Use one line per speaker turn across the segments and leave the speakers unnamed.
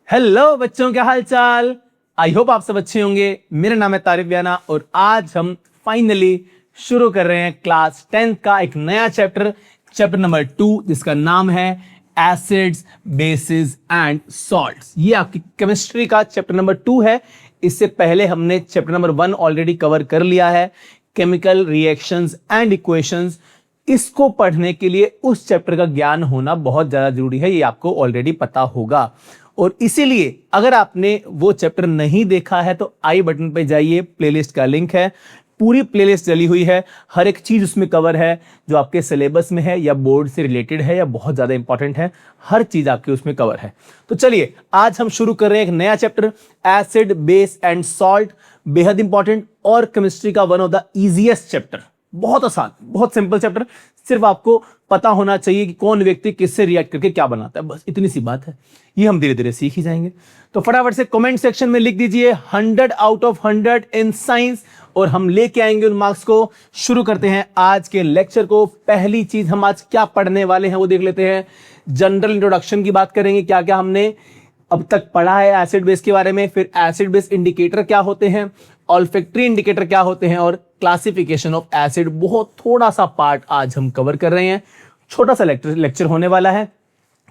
Hello बच्चों, क्या हाल चाल। आई होप आप सब अच्छे होंगे। मेरा नाम है तारिक व्याना और आज हम फाइनली शुरू कर रहे हैं क्लास 10th का एक नया चैप्टर नंबर 2, जिसका नाम है एसिड्स, बेसिस एंड सॉल्ट्स। ये आपकी केमिस्ट्री का चैप्टर नंबर 2 है। इससे पहले हमने चैप्टर नंबर 1 ऑलरेडी कवर कर लिया है, केमिकल रिएक्शंस एंड इक्वेशंस। इसको पढ़ने के लिए उस चैप्टर का ज्ञान होना बहुत ज्यादा जरूरी है, ये आपको ऑलरेडी पता होगा। और इसीलिए अगर आपने वो चैप्टर नहीं देखा है तो आई बटन पे जाइए, प्लेलिस्ट का लिंक है, पूरी प्लेलिस्ट डली हुई है, हर एक चीज उसमें कवर है जो आपके सिलेबस में है या बोर्ड से रिलेटेड है या बहुत ज्यादा इंपॉर्टेंट है, हर चीज आपके उसमें कवर है। तो चलिए आज हम शुरू कर रहे हैं एक नया chapter, acid, base and salt. बेहद इंपॉर्टेंट और केमिस्ट्री का one of the easiest chapter. बहुत आसान, बहुत सिंपल चैप्टर। सिर्फ आपको पता होना चाहिए कि कौन व्यक्ति किससे रिएक्ट करके क्या बनाता है, बस इतनी सी बात है। ये हम धीरे धीरे सीख ही जाएंगे। तो फटाफट से कमेंट सेक्शन में लिख दीजिए 100 आउट ऑफ 100 इन साइंस और हम लेके आएंगे उन मार्क्स को। शुरू करते हैं आज के लेक्चर को। पहली चीज हम आज क्या पढ़ने वाले हैं वो देख लेते हैं। जनरल इंट्रोडक्शन की बात करेंगे, क्या क्या हमने अब तक पढ़ा है एसिड बेस के बारे में, फिर एसिड बेस इंडिकेटर क्या होते हैं, ऑल्फैक्टरी इंडिकेटर क्या होते हैं और क्लासिफिकेशन ऑफ एसिड। बहुत थोड़ा सा पार्ट आज हम कवर कर रहे हैं, छोटा सा लेक्चर होने वाला है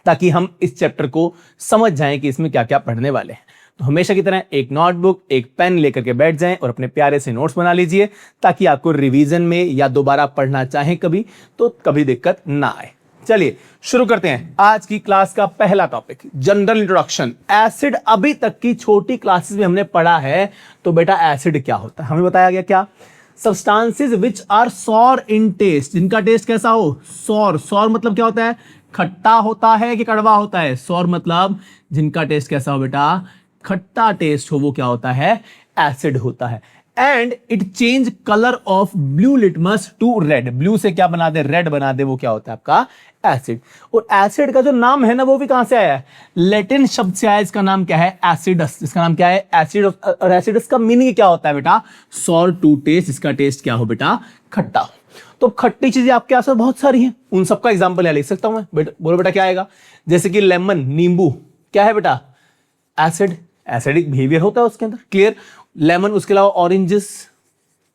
ताकि हम इस चैप्टर को समझ जाएं कि इसमें क्या क्या पढ़ने वाले हैं। तो हमेशा की तरह एक नोटबुक, एक पेन लेकर के बैठ जाएं और अपने प्यारे से नोट्स बना लीजिए ताकि आपको रिवीजन में या दोबारा पढ़ना चाहें कभी तो कभी दिक्कत ना आए। चलिए शुरू करते हैं आज की क्लास का पहला टॉपिक, जनरल इंट्रोडक्शन। एसिड अभी तक की छोटी क्लासेस में हमने पढ़ा है। तो बेटा एसिड क्या होता है हमें बताया गया, क्या substances which are sour in taste, जिनका टेस्ट कैसा हो, सॉर। सॉर मतलब क्या होता है, खट्टा होता है कि कड़वा होता है। सॉर मतलब जिनका टेस्ट कैसा हो बेटा, खट्टा टेस्ट हो, वो क्या होता है, एसिड होता है। And it change colour of blue litmus to red. Blue से क्या बना दे, रेड बना दे, वो क्या होता है आपका एसिड। और एसिड का जो नाम है ना वो भी कहां से आया है, लैटिन शब्द से आया। इसका नाम क्या है, एसिडस। इसका नाम क्या है, एसिड। और एसिडस का मीनिंग क्या होता है बेटा, सॉर टू टेस्ट। इसका टेस्ट क्या हो बेटा, खट्टा हो। तो खट्टी चीजें आपके आसपास बहुत सारी हैं, उन सबका एग्जांपल यहां लिख सकता हूं मैं। बेटा बोलो बेटा क्या आएगा, जैसे कि लेमन, नींबू, क्या है बेटा, एसिड। एसिडिक बिहेवियर होता है उसके अंदर, क्लियर। लेमन, उसके अलावा ऑरेंजेस,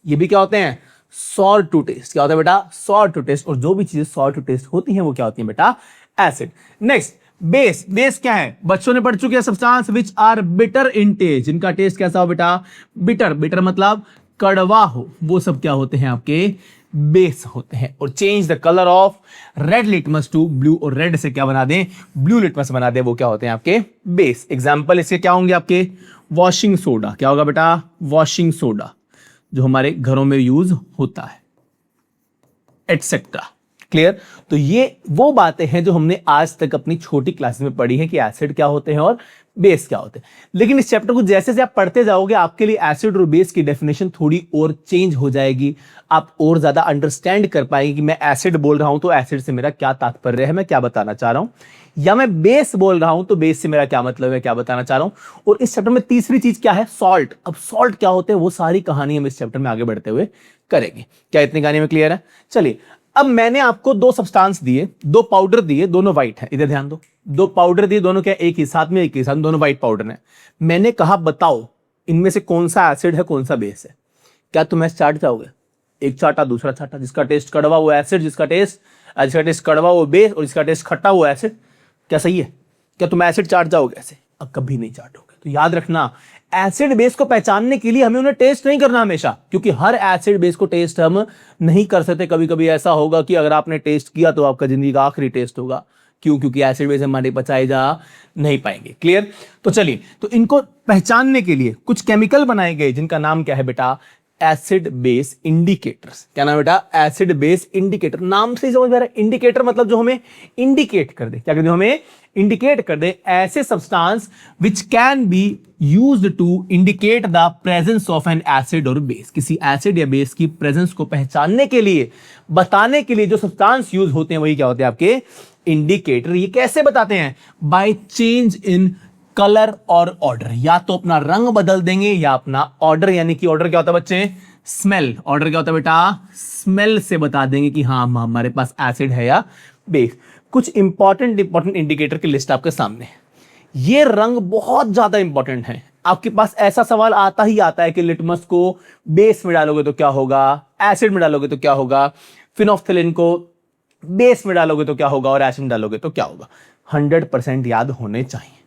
ये भी क्या होते हैं, सॉर टू टेस्ट। क्या होता है बेटा, सॉर टू टेस्ट। और जो भी चीजें सॉर टू टेस्ट होती हैं वो क्या होती हैं बेटा, एसिड। Next base. बेस क्या है, बच्चों ने पढ़ चुके हैं, substance which are bitter in taste, जिनका टेस्ट कैसा हो बेटा, बिटर। बिटर मतलब कड़वा हो, वो सब क्या होते हैं आपके बेस होते हैं। और change the colour of red litmus to blue, और रेड से क्या बना दें, ब्लू लिटमस बना दें, वो क्या होते हैं आपके बेस। एग्जांपल इसके क्या होंगे आपके, वॉशिंग सोडा। क्या होगा बेटा, वॉशिंग सोडा, जो हमारे घरों में यूज होता है, एटसेट्रा, क्लियर। तो ये वो बातें हैं जो हमने आज तक अपनी छोटी क्लास में पढ़ी है कि एसिड क्या होते हैं और बेस क्या होते हैं। लेकिन इस चैप्टर को जैसे जैसे आप पढ़ते जाओगे आपके लिए एसिड और बेस की डेफिनेशन थोड़ी और चेंज हो जाएगी। आप और ज्यादा अंडरस्टैंड कर पाएंगे कि मैं एसिड बोल रहा हूं तो एसिड से मेरा क्या तात्पर्य है, मैं क्या बताना चाह रहा हूं, या मैं बेस बोल रहा हूं तो बेस से मेरा क्या मतलब है, क्या बताना चाह रहा हूं। और इस चैप्टर में तीसरी चीज क्या है, सॉल्ट। अब सॉल्ट क्या होते हैं वो सारी कहानी हम इस चैप्टर में आगे बढ़ते हुए करेंगे। क्या इतनी कहानी में क्लियर है। चलिए अब मैंने आपको दो सब्सटेंस दिए, दो पाउडर दिए, दोनों व्हाइट है, इधर ध्यान दो। दो पाउडर दिए, दोनों क्या एक ही साथ में, एक ही साथ, दोनों व्हाइट पाउडर है। मैंने कहा बताओ इनमें से कौन सा एसिड है कौन सा बेस है। क्या तुम ऐसे चाट जाओगे, एक चाटा दूसरा चाटा, जिसका टेस्ट कड़वा वो एसिड, जिसका टेस्ट कड़वा वो बेस, और जिसका टेस्ट खट्टा वो एसिड। क्या सही है, क्या तुम एसिड चाट जाओगे ऐसे, अब कभी नहीं चाटोगे। तो याद रखना एसिड बेस को पहचानने के लिए हमें उन्हें टेस्ट नहीं करना हमेशा, क्योंकि हर एसिड बेस को टेस्ट हम नहीं कर सकते। कभी कभी ऐसा होगा कि अगर आपने टेस्ट किया तो आपका जिंदगी का आखिरी टेस्ट होगा। क्यों, क्योंकि एसिड बेस हमारे पचाए जा नहीं पाएंगे, क्लियर। तो चलिए, तो इनको पहचानने के लिए कुछ केमिकल बनाए गए जिनका नाम क्या है बेटा, एसिड बेस इंडिकेटर्स। क्या नाम है बेटा, एसिड बेस इंडिकेटर। नाम से ही समझ में आ रहा है, इंडिकेटर मतलब जो हमें इंडिकेट कर दे। क्या कर दे, हमें इंडिकेट कर दे ऐसे substance which can be used to indicate the presence of an acid और बेस। किसी एसिड या बेस की प्रेजेंस को पहचानने के लिए, बताने के लिए जो सब्सटेंस यूज होते हैं वही क्या होते हैं आपके इंडिकेटर। ये कैसे बताते हैं, बाय चेंज इन कलर और ऑर्डर। या तो अपना रंग बदल देंगे या अपना ऑर्डर, यानी कि ऑर्डर क्या होता है बच्चे, स्मेल। ऑर्डर क्या होता है बेटा, स्मेल से बता देंगे कि हाँ हमारे पास एसिड है या बेस। कुछ इंपॉर्टेंट इंडिकेटर की लिस्ट आपके सामने है। ये रंग बहुत ज्यादा इंपॉर्टेंट है। आपके पास ऐसा सवाल आता ही आता है कि लिटमस को बेस में डालोगे तो क्या होगा, एसिड में डालोगे तो क्या होगा, फिनोल्फथालीन को बेस में डालोगे तो क्या होगा और एसिड में डालोगे तो क्या होगा। 100% याद होने चाहिए।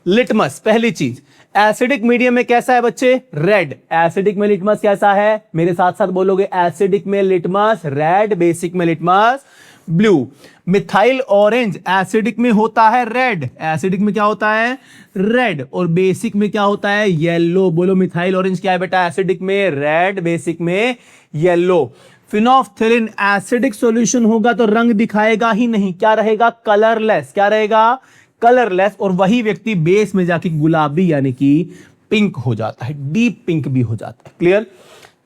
लिटमस, पहली चीज, एसिडिक मीडियम में कैसा है बच्चे, रेड। एसिडिक में लिटमस कैसा है, मेरे साथ साथ बोलोगे, एसिडिक में लिटमस रेड, बेसिक में litmus blue. Methyl orange acidic में होता है रेड, एसिडिक में क्या होता है, रेड, और बेसिक में क्या होता है, येलो। बोलो मिथाइल ऑरेंज क्या है बेटा, एसिडिक में रेड, बेसिक में येलो। फिनोल्फथालीन एसिडिक सॉल्यूशन होगा तो रंग दिखाएगा ही नहीं, क्या रहेगा, कलरलेस। क्या रहेगा, कलरलेस। और वही व्यक्ति बेस में जाके गुलाबी यानी कि पिंक हो जाता है, डीप पिंक भी हो जाता है। क्लियर।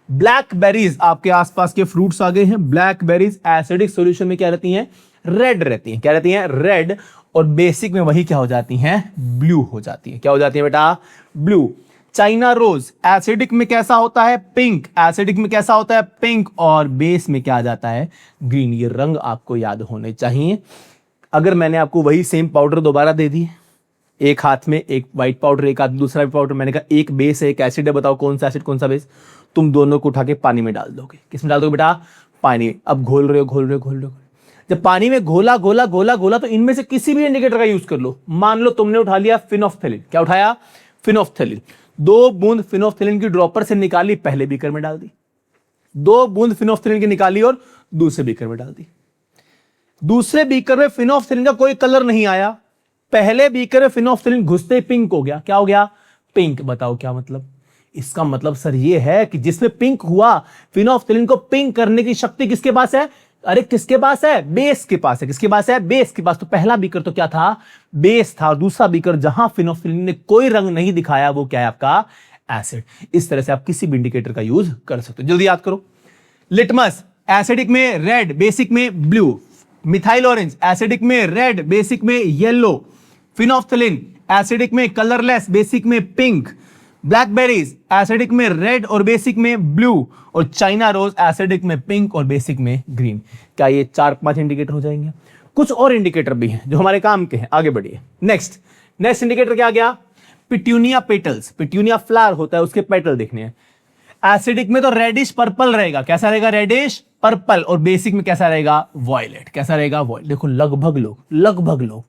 ब्लैकबेरीज, आपके आसपास के फ्रूट्स आ गए हैं। ब्लैकबेरीज एसिडिक सॉल्यूशन में क्या रहती हैं, रेड रहती हैं। क्या रहती हैं, रेड। और बेसिक में वही क्या हो जाती हैं, ब्लू हो जाती है। क्या हो जाती है बेटा, ब्लू। चाइना रोज एसिडिक में कैसा होता है, पिंक। एसिडिक में कैसा होता है, पिंक, और बेस में क्या आ जाता है, ग्रीन। ये रंग आपको याद होने चाहिए। अगर मैंने आपको वही सेम पाउडर दोबारा दे दी, एक हाथ में एक व्हाइट पाउडर, एक हाथ में दूसरा पाउडर, मैंने कहा एक बेस है एक एसिड है, बताओ कौन सा एसिड कौन सा बेस, तुम दोनों को उठा के पानी में डाल दोगे। किसमें डाल दोगे बेटा, पानी में। अब घोल रहे हो। जब पानी में घोला तो इनमें से किसी भी इंडिकेटर का यूज कर लो। मान लो तुमने उठा लिया फिनोल्फथालीन। क्या उठाया, फिनोल्फथालीन। 2 बूंद फिनोल्फथालीन की ड्रॉपर से निकाली, पहले बीकर में डाल दी। 2 बूंद फिनोल्फथालीन की निकाली और दूसरे बीकर में डाल दी। दूसरे बीकर में फिनोल्फथालीन का कोई कलर नहीं आया, पहले बीकर में फिनोल्फथालीन घुसते ही पिंक हो गया। क्या हो गया, पिंक। बताओ क्या मतलब, इसका मतलब सर ये है कि जिसमें पिंक हुआ, फिनोल्फथालीन को पिंक करने की शक्ति किसके पास है, अरे किसके पास है, बेस के पास है। किसके पास है, बेस के पास। तो पहला बीकर तो क्या था, बेस था, और दूसरा बीकर जहां फिनोल्फथालीन ने कोई रंग नहीं दिखाया वो क्या है, आपका एसिड। इस तरह से आप किसी भी इंडिकेटर का यूज कर सकते हो। जल्दी याद करो। लिटमस एसिडिक में रेड, बेसिक में ब्लू। मिथाइल ऑरेंज एसिडिक में रेड, बेसिक में येलो। फिनोल्फथालीन एसिडिक में कलरलेस, बेसिक में पिंक। ब्लैकबेरीज एसिडिक में रेड और बेसिक में ब्लू। और चाइना रोज एसिडिक में पिंक और बेसिक में ग्रीन। क्या ये 4-5 इंडिकेटर हो जाएंगे। कुछ और इंडिकेटर भी हैं जो हमारे काम के हैं, आगे बढ़िए। नेक्स्ट इंडिकेटर क्या आ गया, पिट्यूनिया पेटल्स। पिट्यूनिया फ्लावर होता है, उसके पेटल देखने हैं। एसिडिक में तो रेडिश पर्पल रहेगा। कैसा रहेगा, रेडिश पर्पल। और बेसिक में कैसा रहेगा, वॉयलेट। कैसा रहेगा, वॉयलेट। देखो लगभग लोग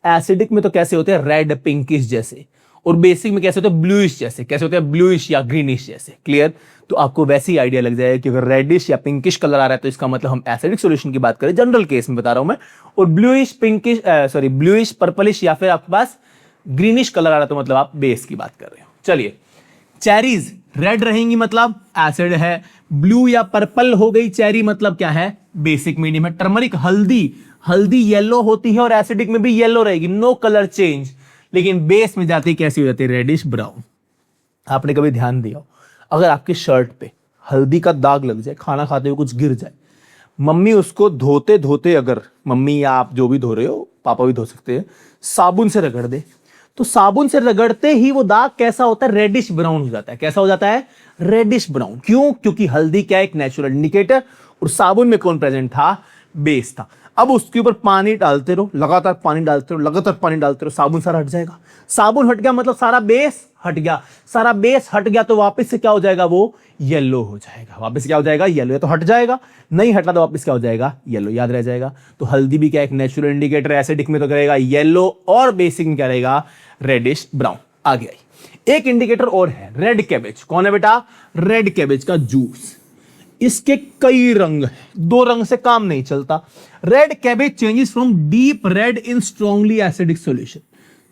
एसिडिक में तो कैसे होते हैं, रेड पिंकिश जैसे, और बेसिक में कैसे होते हैं, ब्लूइश जैसे। कैसे होते हैं, ब्लूइश या ग्रीनिश जैसे। क्लियर। तो आपको वैसे ही आइडिया लग जाएगा कि अगर रेडिश या पिंकिश कलर आ रहा है तो इसका मतलब हम एसिडिक सॉल्यूशन की बात करें, जनरल केस में बता रहा हूं मैं। और ब्लूइश पर्पलिश या फिर आपके पास ग्रीनिश कलर आ रहा है तो मतलब आप बेस की बात कर रहे हो। चलिए, चेरीज रेड रहेंगी मतलब एसिड है। ब्लू या पर्पल हो गई चेरी मतलब क्या है, बेसिक मीडियम है। टर्मरिक हल्दी येलो होती है और एसिडिक में भी येलो रहेगी, नो कलर चेंज। लेकिन बेस में जाती कैसी हो जाती है, रेडिश ब्राउन। आपने कभी ध्यान दिया हो, अगर आपकी शर्ट पे हल्दी का दाग लग जाए, खाना खाते हुए कुछ गिर जाए, मम्मी उसको धोते धोते, अगर मम्मी या आप जो भी धो रहे हो, पापा भी धो सकते हैं, साबुन से रगड़ दे, तो साबुन से रगड़ते ही वो दाग कैसा होता है, रेडिश ब्राउन हो जाता है। कैसा हो जाता है, रेडिश ब्राउन। क्यों, क्योंकि हल्दी क्या है, एक नेचुरल इंडिकेटर, और साबुन में कौन प्रेजेंट था, बेस था। अब उसके ऊपर पानी डालते रहो, लगातार पानी डालते रहो, साबुन सारा हट जाएगा। साबुन हट गया मतलब सारा बेस हट गया। सारा बेस हट गया तो वापस से क्या हो जाएगा, वो येलो हो जाएगा। वापस से क्या हो जाएगा, येलो। या तो हट जाएगा, नहीं हटा तो वापस क्या हो जाएगा, येलो। याद रह जाएगा। तो हल्दी भी क्या एक नेचुरल इंडिकेटर, एसिडिक में तो करेगा येलो, और बेसिक में क्या रहेगा, रेडिश ब्राउन। आगे आई एक इंडिकेटर और है, रेड कैबेज। कौन है बेटा, रेड कैबेज का जूस। इसके कई रंग हैं, 2 रंग से काम नहीं चलता। Red cabbage changes from deep red in strongly acidic solution.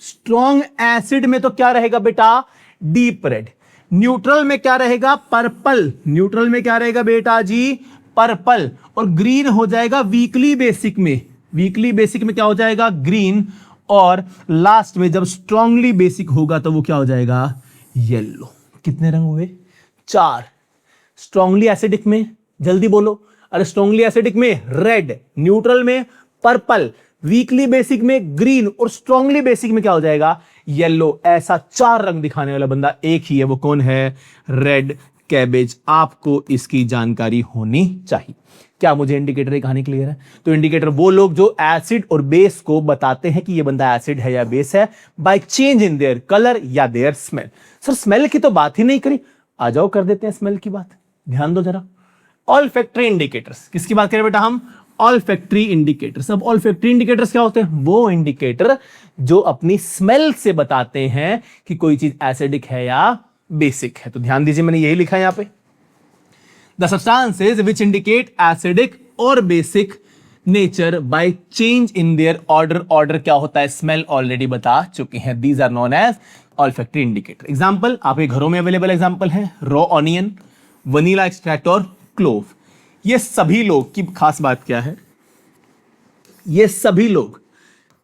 Strong acid में तो क्या रहेगा बेटा, डीप रेड। न्यूट्रल में क्या रहेगा, पर्पल। न्यूट्रल में क्या रहेगा बेटा जी, पर्पल। और ग्रीन हो जाएगा वीकली बेसिक में। वीकली बेसिक में क्या हो जाएगा, ग्रीन। और लास्ट में जब स्ट्रांगली बेसिक होगा तो वो क्या हो जाएगा, येलो। कितने रंग हुए, 4। स्ट्रांगली एसिडिक में, जल्दी बोलो, अरे स्ट्रांगली एसिडिक में रेड, न्यूट्रल में पर्पल, वीकली बेसिक में ग्रीन, और स्ट्रांगली बेसिक में क्या हो जाएगा, येलो। ऐसा 4 रंग दिखाने वाला बंदा एक ही है, वो कौन है, रेड कैबेज। आपको इसकी जानकारी होनी चाहिए। क्या मुझे इंडिकेटर की कहानी क्लियर है? तो इंडिकेटर वो लोग जो एसिड और बेस को बताते हैं कि ये बंदा एसिड है या बेस है bye change in their colour या देयर स्मेल। सर स्मेल की तो बात ही नहीं करी, आ जाओ कर देते हैं स्मेल की बात। ध्यान दो जरा, ऑल्फैक्टरी इंडिकेटर्स। किसकी बात करें बेटा हम? Olfactory indicators. अब ऑल्फैक्टरी इंडिकेटर्स क्या होते हैं? वो इंडिकेटर जो अपनी स्मेल से बताते हैं कि कोई चीज एसिडिक है या बेसिक है। तो ध्यान दीजिए, मैंने यही लिखा है यहां पे, the substances which indicate acidic और basic nature by change in their order. Order क्या होता है? स्मेल ऑलरेडी बता चुके हैं। These are known as olfactory indicator. Example आपके घरों में अवेलेबल एग्जाम्पल है रॉ ऑनियन, वनीला एक्सट्रैक्ट और क्लोव। ये सभी लोग की खास बात क्या है? ये सभी लोग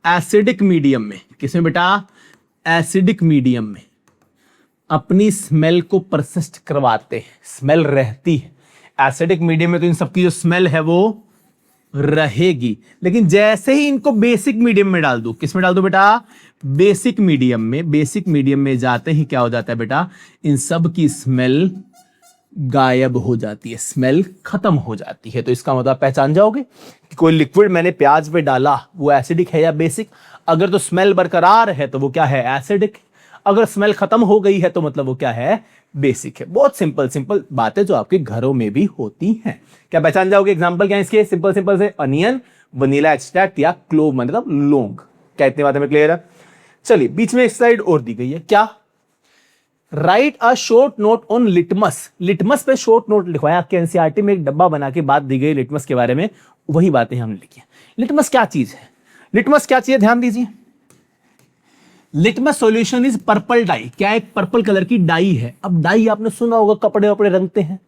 एसिडिक मीडियम में, किसमें बेटा? एसिडिक मीडियम में अपनी स्मेल को परसिस्ट करवाते हैं। स्मेल रहती है एसिडिक मीडियम में, तो इन सबकी जो स्मेल है वो रहेगी। लेकिन जैसे ही इनको बेसिक मीडियम में डाल दो, किस में डाल दो बेटा? बेसिक मीडियम में। बेसिक मीडियम में जाते ही क्या हो जाता है बेटा? इन सब की स्मेल गायब हो जाती है, स्मेल खत्म हो जाती है। तो इसका मतलब पहचान जाओगे कि कोई लिक्विड मैंने प्याज पे डाला, वो एसिडिक है या बेसिक? अगर तो स्मेल बरकरार है तो वो क्या है? एसिडिक। अगर स्मेल खत्म हो गई है तो मतलब वो क्या है? बेसिक है। बहुत सिंपल सिंपल बातें जो आपके घरों में भी होती हैं। क्या पहचान जाओगे? एग्जांपल क्या है इसके? सिंपल सिंपल से अनियन, वनीला एक्सट्रैक्ट या क्लोव, मतलब लौंग। क्या इतनी बातें में क्लियर है? चलिए, बीच में एक स्लाइड और दी गई है, क्या? Right a short note on litmus. Litmus पे शॉर्ट नोट लिखवाया आपके एनसीईआरटी में, एक डब्बा बना के बात दी गई लिटमस के बारे में, वही बातें हमने लिखी है। लिटमस क्या चीज है? लिटमस क्या चीज है? ध्यान दीजिए, litmus solution is purple dye. क्या? एक पर्पल कलर की डाई है। अब डाई आपने सुना होगा, कपड़े वपड़े रंगते हैं,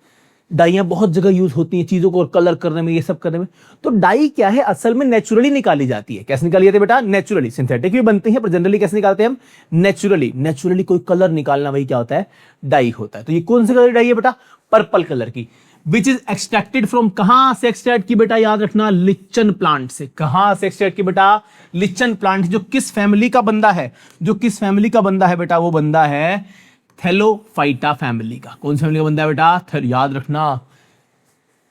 डाइयां बहुत जगह यूज होती हैं चीजों को कलर करने में, ये सब करने में। तो डाई क्या है? असल में नेचुरली निकाली जाती है। कैसे निकाली जाती है बेटा? नेचुरली। सिंथेटिक भी बनती है पर जनरली कैसे निकालते हैं हम? नेचुरली। नेचुरली कोई कलर निकालना, वही क्या होता है? डाई होता है। तो ये कौन सी कलर की डाई है बेटा? पर्पल कलर की। विच इज एक्सट्रैक्टेड फ्रॉम, कहां से एक्सट्रैक्ट की बेटा? याद रखना, लिचन प्लांट से। कहां से एक्सट्रैक्ट की बेटा? Lichen plant. जो किस फैमिली का बंदा है? जो किस फैमिली का बंदा है बेटा? वो बंदा है थैलोफाइटा फैमिली का। कौन सी फैमिली का बंदा है बेटा? याद रखना।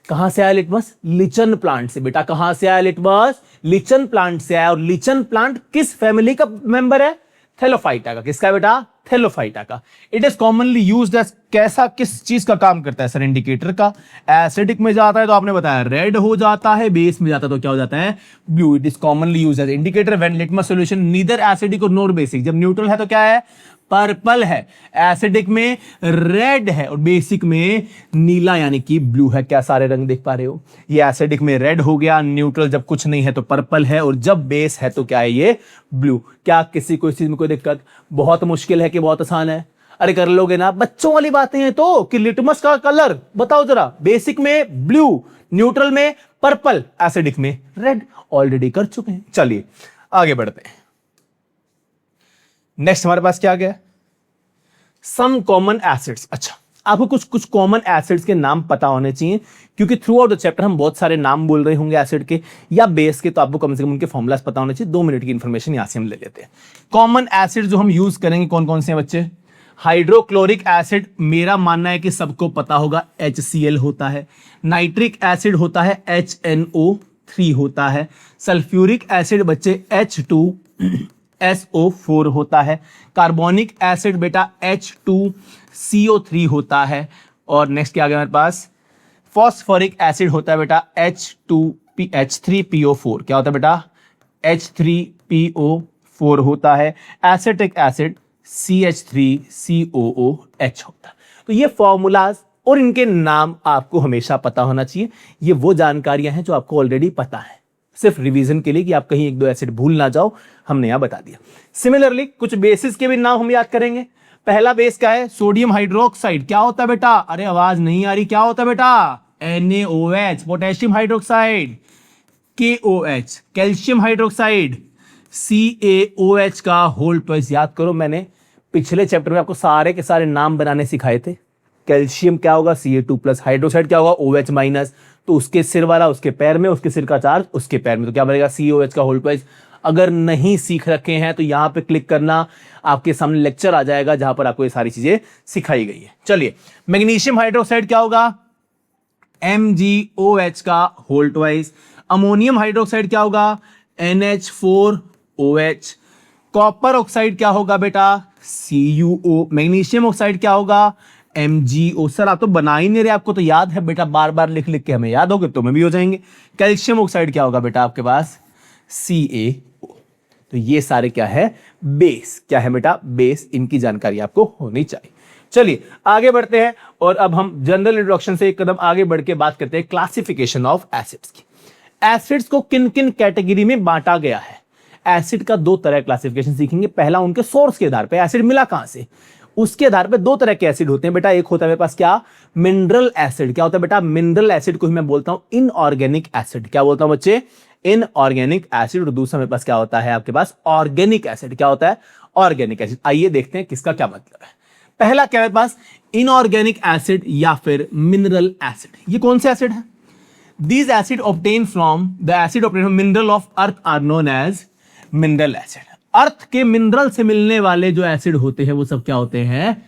कहां से आया लिटमस? लिचन प्लांट से। बेटा कहां से आया लिटमस? लिचन प्लांट से आया। और लिचन प्लांट किस फैमिली का मेंबर है? थैलोफाइटा का। किसका बेटा? थैलोफाइटा का। It is commonly used as, कैसा, किस चीज का काम करता है सर? इंडिकेटर का। एसिडिक में जाता है तो आपने बताया रेड हो जाता है, बेस में जाता है तो क्या हो जाता है? Blue. It is commonly used as indicator when litmus solution neither acidic और नॉर बेसिक। जब न्यूट्रल है तो क्या है? पर्पल है। एसिडिक में रेड है और बेसिक में नीला यानी कि ब्लू है। क्या सारे रंग देख पा रहे हो? ये एसिडिक में रेड हो गया, न्यूट्रल जब कुछ नहीं है तो पर्पल है, और जब बेस है तो क्या है? ये ब्लू। क्या किसी को इस चीज में कोई दिक्कत? बहुत मुश्किल है कि बहुत आसान है? अरे कर लोगे ना, बच्चों वाली बातें हैं तो, कि लिटमस का कलर बताओ जरा। बेसिक में ब्लू, न्यूट्रल में पर्पल, एसिडिक में रेड। ऑलरेडी कर चुके हैं। चलिए आगे बढ़ते हैं। नेक्स्ट हमारे पास क्या आ गया? Some common acids. अच्छा, आपको कुछ कुछ कॉमन एसिड्स के नाम पता होने चाहिए, क्योंकि थ्रू आउट द चैप्टर हम बहुत सारे नाम बोल रहे होंगे एसिड के या बेस के, तो आपको कम से कम उनके फॉर्मूलाज पता होने चाहिए। 2 मिनट की इंफॉर्मेशन यहां से हम ले लेते हैं। कॉमन एसिड जो हम यूज करेंगे कौन कौन से हैं बच्चे? हाइड्रोक्लोरिक एसिड, मेरा मानना है कि सबको पता होगा, HCl होता है। नाइट्रिक एसिड होता है, HNO3 होता है। सल्फ्यूरिक एसिड बच्चे H2SO4 होता है। कार्बोनिक एसिड बेटा H2CO3 होता है। और नेक्स्ट क्या आ गया हमारे पास? फॉस्फोरिक एसिड होता है बेटा H3PO4। क्या होता है बेटा? H3PO4 होता है। एसिटिक एसिड CH3COOH होता है। तो ये फॉर्मूलाज और इनके नाम आपको हमेशा पता होना चाहिए। ये वो जानकारियां हैं जो आपको ऑलरेडी पता है, सिर्फ रिवीजन के लिए कि आप कहीं 1-2 एसिड भूल ना जाओ, हमने यहां बता दिया। सिमिलरली कुछ बेसिस के भी नाम हम याद करेंगे। पहला बेस क्या है? Sodium hydroxide. क्या होता है बेटा? अरे आवाज नहीं आ रही, क्या होता है बेटा? NaOH। Potassium hydroxide KOH। Calcium hydroxide CaOH का होल ट्वाइस। याद करो, मैंने पिछले चैप्टर में आपको सारे के सारे नाम बनाने सिखाए थे। कैल्शियम क्या होगा? Ca2+। हाइड्रोक्साइड क्या होगा? OH-। तो उसके सिर वाला उसके पैर में, उसके सिर का चार्ज उसके पैर में, तो क्या बनेगा? COH का होल ट्वाइस। अगर नहीं सीख रखे हैं तो यहां पे क्लिक करना, आपके सामने लेक्चर आ जाएगा जहां पर आपको ये सारी चीजें सिखाई गई है। चलिए, मैग्नीशियम हाइड्रोक्साइड क्या होगा? MgOH का होल ट्वाइस। अमोनियम हाइड्रोक्साइड क्या होगा? NH4OH। कॉपर ऑक्साइड क्या होगा बेटा? CuO। मैग्नीशियम ऑक्साइड क्या होगा? MgO। सर आप तो बना ही नहीं रहे, आपको तो याद है बेटा, बार बार लिख लिख के हमें याद होगे, तुम्हें भी हो जाएंगे। कैल्शियम ऑक्साइड क्या होगा बेटा आपके पास? CaO। तो ये सारे क्या है? बेस। क्या है बेटा? बेस। इनकी जानकारी आपको होनी चाहिए। चलिए आगे बढ़ते हैं और अब हम जनरल इंट्रोडक्शन से एक कदम आगे बढ़ के बात करते हैं क्लासिफिकेशन ऑफ एसिड्स की। एसिड्स को किन किन कैटेगरी में बांटा गया है? एसिड का दो तरह क्लासिफिकेशन सीखेंगे। पहला उनके सोर्स के आधार पे, एसिड मिला कहां से, उसके आधार पे दो तरह के एसिड होते हैं बेटा। एक होता है मेरे पास क्या? Mineral acid. क्या होता है बेटा? मिनरल एसिड को ही मैं बोलता हूं इनऑर्गेनिक एसिड। क्या बोलता हूं बच्चे? Inorganic acid. और दूसरा मेरे पास क्या होता है आपके पास? Organic acid. क्या होता है? Organic acid. आइए देखते हैं किसका क्या मतलब है। पहला क्या है मेरे पास? इनऑर्गेनिक एसिड या फिर मिनरल एसिड। ये कौन से एसिड है? These acid obtained from the acid obtained from mineral of earth are known as mineral acid। अर्थ के मिनरल से मिलने वाले जो एसिड होते हैं वो सब क्या होते हैं?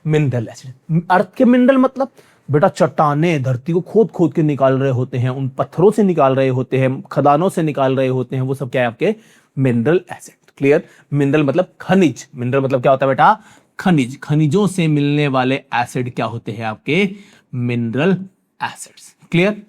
Mineral acid. अर्थ के मिनरल मतलब बेटा चट्टाने धरती को खोद खोद के निकाल रहे होते हैं, उन पत्थरों से निकाल रहे होते हैं, खदानों से निकाल रहे होते हैं, वो सब क्या है आपके? Mineral acid. क्लियर? मिनरल मतलब खनिज। मिनरल मतलब क्या होता है बेटा? खनिज। खनिजों से मिलने वाले एसिड क्या होते हैं आपके? Mineral acids. Clear?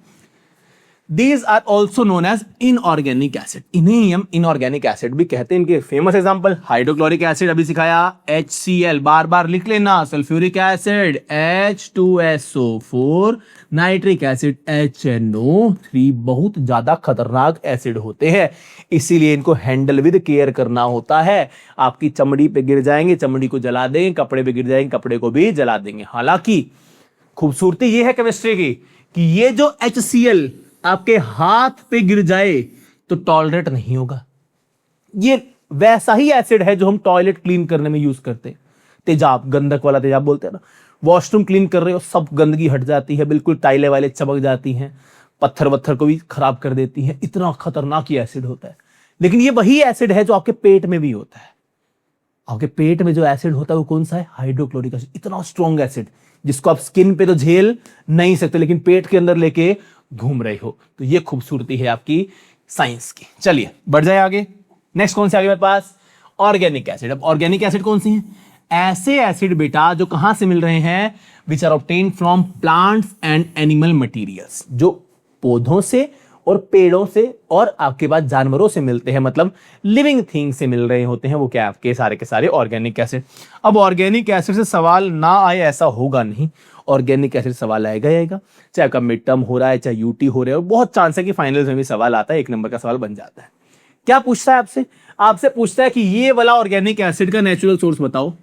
These are also known as inorganic acid। इन्हें ही हम इनऑर्गेनिक एसिड भी कहते हैं। इनके फेमस एग्जांपल हाइड्रोक्लोरिक एसिड अभी सिखाया, HCl, बार बार लिख लेना, sulphuric acid H2SO4, nitric acid HNO3। बहुत ज्यादा खतरनाक एसिड होते हैं, इसीलिए इनको हैंडल विद केयर करना होता है। आपकी चमड़ी पे गिर जाएंगे, चमड़ी को जला देंगे, कपड़े पे गिर जाएंगे, कपड़े को भी जला देंगे। हालांकि खूबसूरती ये है केमिस्ट्री की कि ये जो HCl आपके हाथ पे गिर जाए तो टॉलरेट नहीं होगा। ये वैसा ही एसिड है जो हम टॉयलेट क्लीन करने में यूज करते हैं। तेजाब, गंधक वाला तेजाब बोलते हैं ना। वॉशरूम क्लीन कर रहे हो, सब गंदगी हट जाती है, बिल्कुल टाइले वाले चमक जाती हैं, पत्थर वत्थर को भी खराब कर देती हैं। इतना खतरनाक ये एसिड होता है। लेकिन ये वही एसिड है जो आपके पेट में भी होता है। आपके पेट में जो एसिड होता है वो कौन सा है? Hydrochloric acid. इतना स्ट्रॉन्ग एसिड जिसको आप स्किन पे तो झेल नहीं सकते, लेकिन पेट के अंदर लेके घूम रहे हो। तो ये खूबसूरती है आपकी साइंस की। चलिए बढ़ जाए आगे। नेक्स्ट कौन से आगे मेरे पास? Organic acid. अब ऑर्गेनिक एसिड कौन सी है? ऐसे एसिड बेटा जो कहां से मिल रहे हैं? Which are obtained from plants and animal materials. जो पौधों से और पेड़ों से और आपके पास जानवरों से मिलते हैं, मतलब लिविंग थिंग से मिल रहे होते हैं, वो क्या आपके सारे के सारे ऑर्गेनिक एसिड। अब ऑर्गेनिक एसिड से सवाल ना आए ऐसा होगा नहीं। ऑर्गेनिक एसिड सवाल आएगा ही आएगा, चाहे आपका मिड टर्म हो रहा है, चाहे यूटी हो रहा है, और बहुत चांस है कि फाइनल्स में भी सवाल आता है, 1 नंबर का सवाल बन जाता है। क्या पूछता है आपसे? आपसे पूछता है कि ये वाला ऑर्गेनिक एसिड का नेचुरल सोर्स बताओ,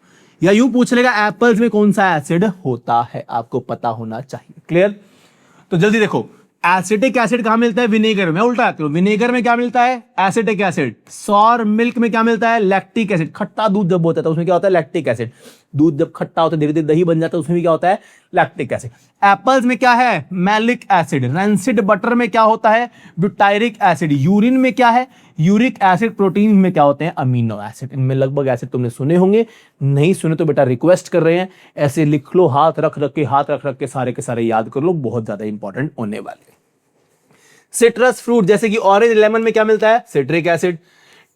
या यूं पूछ लेगा एप्पल्स में कौन सा एसिड होता है। आपको पता होना चाहिए। क्लियर? तो जल्दी देखो, एसिटिक एसिड कहां मिलता है? विनेगर में। उल्टा आते हो, विनेगर में क्या मिलता है? Acetic acid. सॉर मिल्क में क्या मिलता है? Lactic acid. खट्टा दूध जब होता है तो उसमें क्या होता है? Lactic acid. दूध जब खट्टा होता है, धीरे धीरे दही बन जाता है, उसमें भी क्या होता है? Lactic acid. एप्पल्स में क्या है? Malic acid. रेंसिड बटर में क्या होता है? Butyric acid. यूरिन में क्या है? Uric acid. प्रोटीन में क्या होते हैं? Amino acid. इनमें लगभग एसिड तुमने सुने होंगे, नहीं सुने तो बेटा रिक्वेस्ट कर रहे हैं, ऐसे लिख लो, हाथ रख रख के सारे याद कर लो, बहुत ज्यादा इंपॉर्टेंट होने वाले। सिट्रस फ्रूट जैसे कि ऑरेंज, लेमन में क्या मिलता है? Citric acid.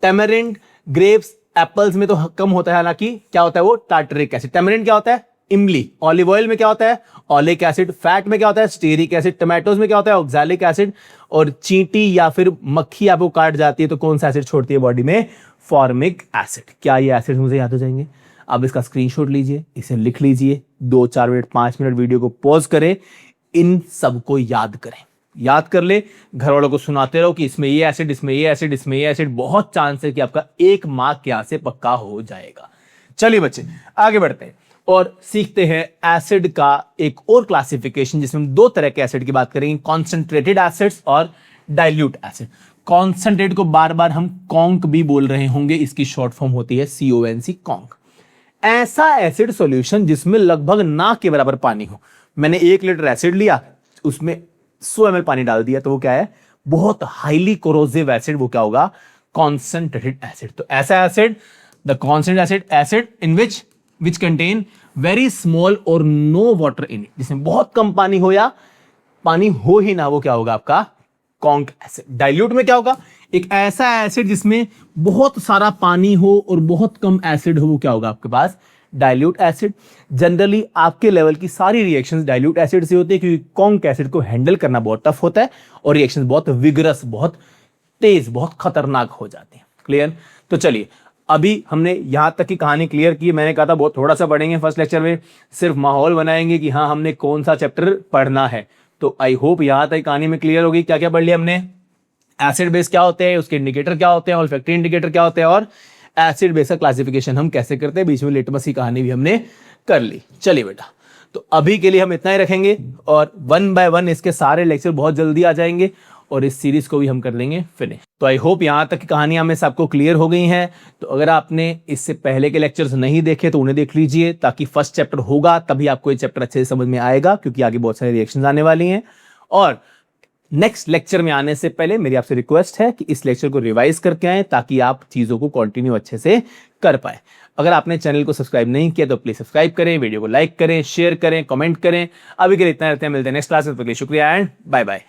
Tamarind, grapes, apples में तो कम होता है, हालांकि क्या होता है वो? Tartaric acid. टेमरिंड क्या होता है? इमली। ऑलिव ऑयल में क्या होता है? Oleic acid. फैट में क्या होता है? Stearic acid. टमाटोज में क्या होता है? Oxalic acid. और चींटी या फिर मक्खी आपको काट जाती है तो कौन सा एसिड छोड़ती है बॉडी में? Formic acid. क्या ये एसिड मुझे याद हो जाएंगे? आप इसका स्क्रीनशॉट लीजिए, इसे लिख लीजिए, 2-4 मिनट 5 मिनट वीडियो को पॉज करें, इन सबको याद करें, याद कर ले, घर वालों को सुनाते रहो कि इसमें ये एसिड, इसमें ये एसिड, इसमें ये एसिड। बहुत चांस है कि आपका 1 मार्क यहां से पक्का हो जाएगा। चलिए बच्चे आगे बढ़ते हैं और सीखते हैं एसिड का एक और क्लासिफिकेशन, जिसमें हम 2 तरह के एसिड की बात करेंगे, कॉन्सेंट्रेटेड एसिड्स और डाइल्यूट एसिड। कॉन्सेंट्रेट को बार बार हम कॉन्क भी बोल रहे होंगे, इसकी शॉर्ट फॉर्म होती है CONC, कॉन्क। ऐसा एसिड सॉल्यूशन जिसमें लगभग ना के बराबर पानी हो। मैंने 1 लीटर एसिड लिया, उसमें 100 ml पानी डाल दिया, तो वो क्या है? बहुत हाईली कोरोसिव एसिड। वो क्या होगा? Concentrated acid. तो ऐसा acid, the concentrated acid in which contain very small और नो वाटर इन इट, जिसमें बहुत कम पानी हो या पानी हो ही ना, वो क्या होगा आपका कॉन्क एसिड। डाइल्यूट में क्या होगा, एक ऐसा एसिड जिसमें बहुत सारा पानी हो और बहुत कम एसिड हो, वो क्या होगा आपके पास डाइल्यूट एसिड। जनरली आपके लेवल की सारी रिएक्शंस डाइल्यूट एसिड से होती है, क्योंकि कॉन्क एसिड को हैंडल करना बहुत टफ होता है और रिएक्शंस बहुत विगरस, बहुत तेज, बहुत खतरनाक हो जाती हैं। क्लियर? तो चलिए, अभी हमने यहां तक की कहानी क्लियर की। मैंने कहा था बहुत थोड़ा सा पढ़ेंगे फर्स्ट लेक्चर में, सिर्फ माहौल बनाएंगे कि हाँ हमने कौन सा चैप्टर पढ़ना है। तो आई होप यहां तक कहानी में क्लियर होगी क्या क्या पढ़ लिया हमने। एसिड बेस क्या होते हैं, उसके इंडिकेटर क्या होते हैं, ऑल्फैक्टरी इंडिकेटर क्या होते हैं, और एसिड बेस का क्लासिफिकेशन हम कैसे करते हैं। बीच में लिटमस की कहानी भी हमने कर ली। चलिए बेटा, तो अभी के लिए हम इतना ही रखेंगे और 1 बाय 1 इसके सारे लेक्चर बहुत जल्दी आ जाएंगे और इस सीरीज को भी हम कर लेंगे फिनिश। तो आई होप यहां तक की कहानियां में सबको क्लियर हो गई हैं। तो अगर आपने इससे पहले के लेक्चर्स नहीं देखे तो उन्हें देख लीजिए, ताकि फर्स्ट चैप्टर होगा तभी आपको ये चैप्टर अच्छे से समझ में आएगा, क्योंकि आगे बहुत सारे रिएक्शंस आने वाली हैं। और नेक्स्ट लेक्चर में आने से पहले मेरी आपसे रिक्वेस्ट है कि इस लेक्चर को रिवाइज करके आए, ताकि आप चीजों को कंटिन्यू अच्छे से कर पाए। अगर आपने चैनल को सब्सक्राइब नहीं किया तो प्लीज सब्सक्राइब करें, वीडियो को लाइक करें, शेयर करें, कमेंट करें। अभी के लिए इतना रहते हैं, मिलते हैं नेक्स्ट क्लास में। शुक्रिया एंड बाय बाय।